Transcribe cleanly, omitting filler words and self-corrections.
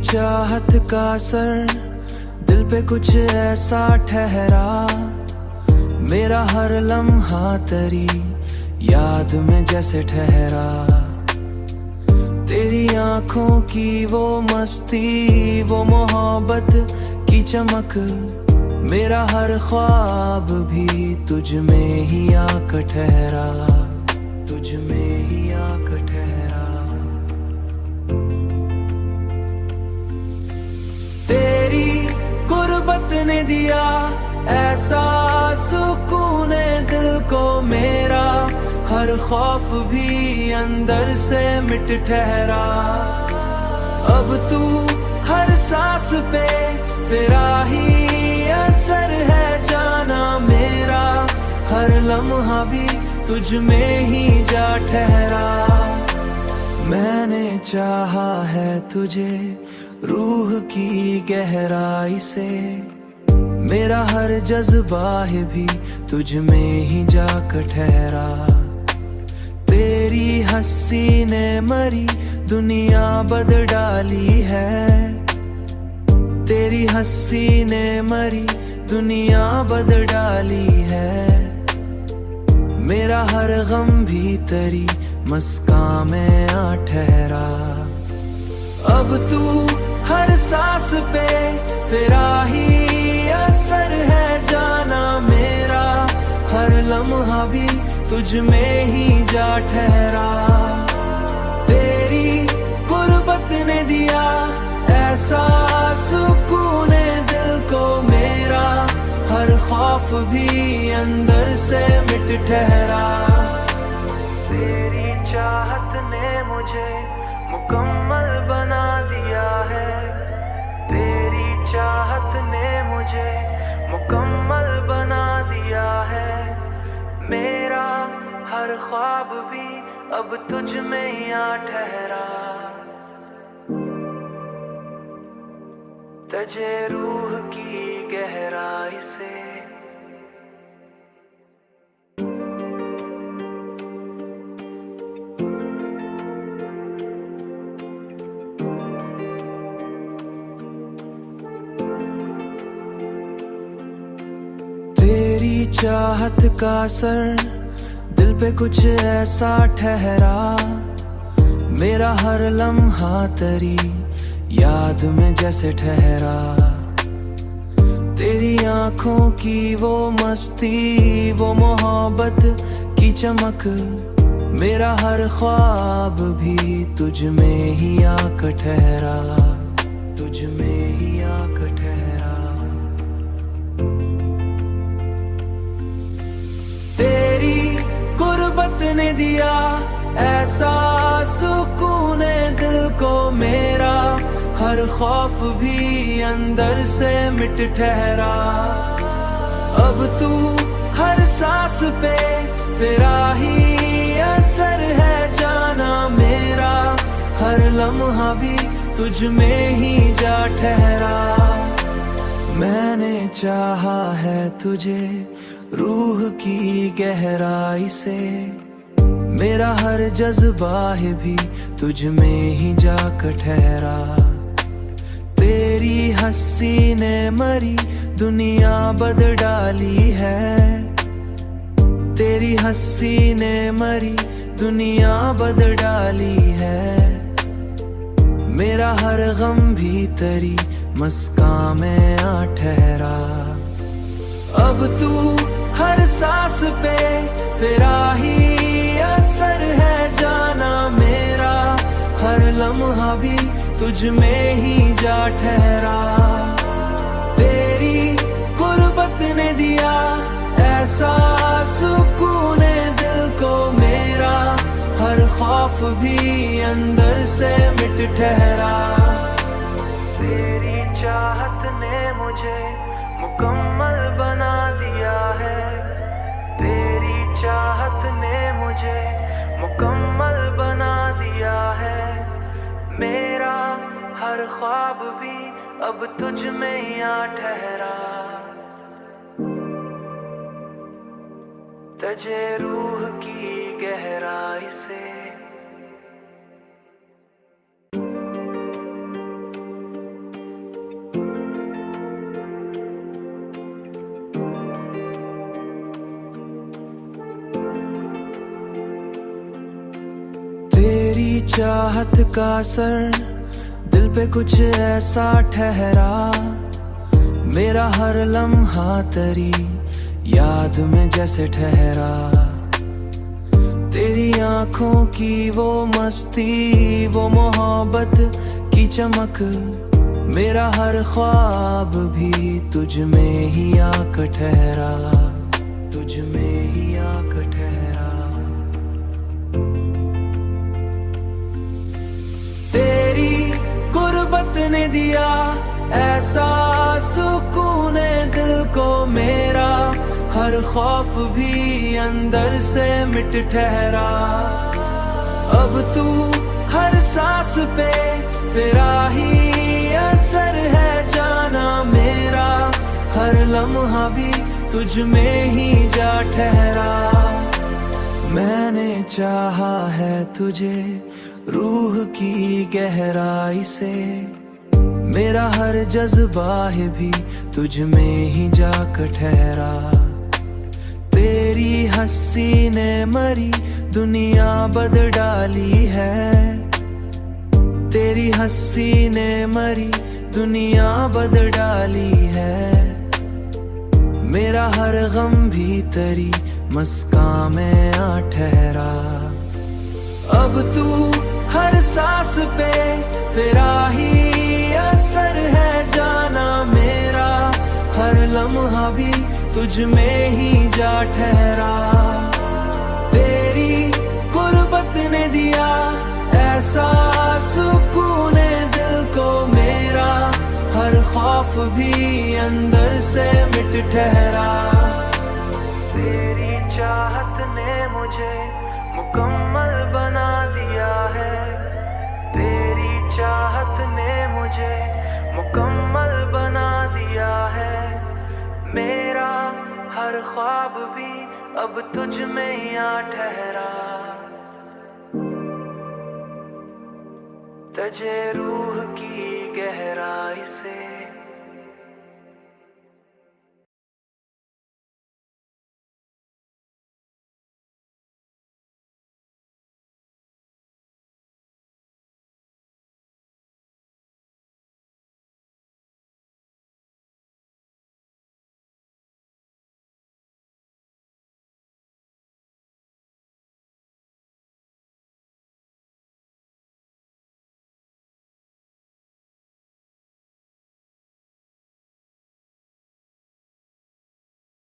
चाहत का असर दिल पे कुछ ऐसा ठहरा, मेरा हर लम्हा तेरी याद में जैसे ठहरा। तेरी आंखों की वो मस्ती, वो मोहब्बत की चमक, मेरा हर ख्वाब भी तुझ में ही आकर ठहरा, तुझ में ही आकर ठहरा। तेरी गुर्बत ने दिया ऐसा सुकून दिल को मेरा, हर खौफ भी अंदर से मिट ठहरा। अब तू हर सांस पे तेरा ही असर है जाना मेरा, हर लम्हा भी तुझ में ही जा ठहरा। मैंने चाहा है तुझे रूह की गहराई से, मेरा हर जज्बा है भी तुझ में ही जाकर ठहरा। तेरी हंसी ने मरी दुनिया बदल डाली है, तेरी हंसी ने मरी दुनिया बदल डाली है। मेरा हर गम भी तेरी मुस्कान में आ ठहरा। अब तू हर सांस पे तेरा ही असर है जाना मेरा, हर लम्हा भी तुझ में ही जा ठहरा। तेरी गुर्बत ने दिया ऐसा सुकून दिल को मेरा, हर खौफ भी अंदर से मिट ठहरा। तेरी चाहत ने मुझे मुकम्मल बना दिया है, तेरी चाहत ने मुझे मुकम्मल बना दिया है। मेरा हर ख्वाब भी अब तुझ में ही आ ठहरा, तझे रूह की गहराई से। तेरी चाहत का असर दिल पे कुछ ऐसा ठहरा, मेरा हर लम्हा तेरी याद में जैसे ठहरा। तेरी आंखों की वो मस्ती, वो मोहब्बत की चमक, मेरा हर ख्वाब भी तुझ में ही आकर ठहरा, तुझ में ही आकर ठहरा। तेरी गुर्बत ने दिया ऐसा सुकून दिल को मेरा, हर खौफ भी अंदर से मिट ठहरा। अब तू हर सांस पे तेरा ही असर है जाना मेरा, हर लम्हा भी तुझ में ही जा ठहरा। मैंने चाहा है तुझे रूह की गहराई से, मेरा हर जज्बा है भी तुझ में ही जाकर ठहरा। तेरी हंसी ने मरी दुनिया बदल डाली है, तेरी हंसी ने मरी दुनिया बदल डाली है। मेरा हर गम भी तेरी मुस्कान में आ ठहरा। अब तू हर सांस पे तेरा ही असर है जाना मेरा, हर लम्हा भी तुझ में ही जा ठहरा। तेरी गुर्बत ने दिया ऐसा सुकून दिल को मेरा, हर खौफ भी अंदर से मिट ठहरा। तेरी चाहत ने मुझे मुकम्मल बना दिया है, तेरी चाहत ने मुझे मुकम्मल बना दिया है। मेरा हर ख्वाब भी अब तुझ में ही आ ठहरा, तझे रूह की गहराई से। चाहत का असर दिल पे कुछ ऐसा ठहरा, मेरा हर लम्हा तेरी याद में जैसे ठहरा। तेरी आंखों की वो मस्ती, वो मोहब्बत की चमक, मेरा हर ख्वाब भी तुझ में ही आकर ठहरा, तुझ में ही आकर ठहरा। तेरी गुर्बत ने दिया ऐसा सुकून दिल को मेरा, हर खौफ भी अंदर से मिट ठहरा। अब तू हर सांस पे तेरा ही असर है जाना मेरा, हर लम्हा भी तुझ में ही जा ठहरा। मैंने चाहा है तुझे रूह की गहराई से, मेरा हर जज्बा है भी तुझ में ही जाकर ठहरा। तेरी हंसी ने मरी दुनिया बदल डाली है, तेरी हंसी ने मरी दुनिया बदल डाली है। मेरा हर गम भी तेरी मुस्कान में आ ठहरा। अब तू हर सांस पे तेरा ही असर है जाना मेरा, हर लम्हा भी तुझ में ही जा ठहरा। तेरी गुर्बत ने दिया ऐसा सुकून दिल को मेरा, हर खौफ भी अंदर से मिट ठहरा। तेरी चाहत ने मुझे मुकम्मल बना दिया है, तेरी चाहत ने मुझे मुकम्मल बना दिया है। मेरा हर ख्वाब भी अब तुझ में ही आ ठहरा। तझे रूह की गहराई से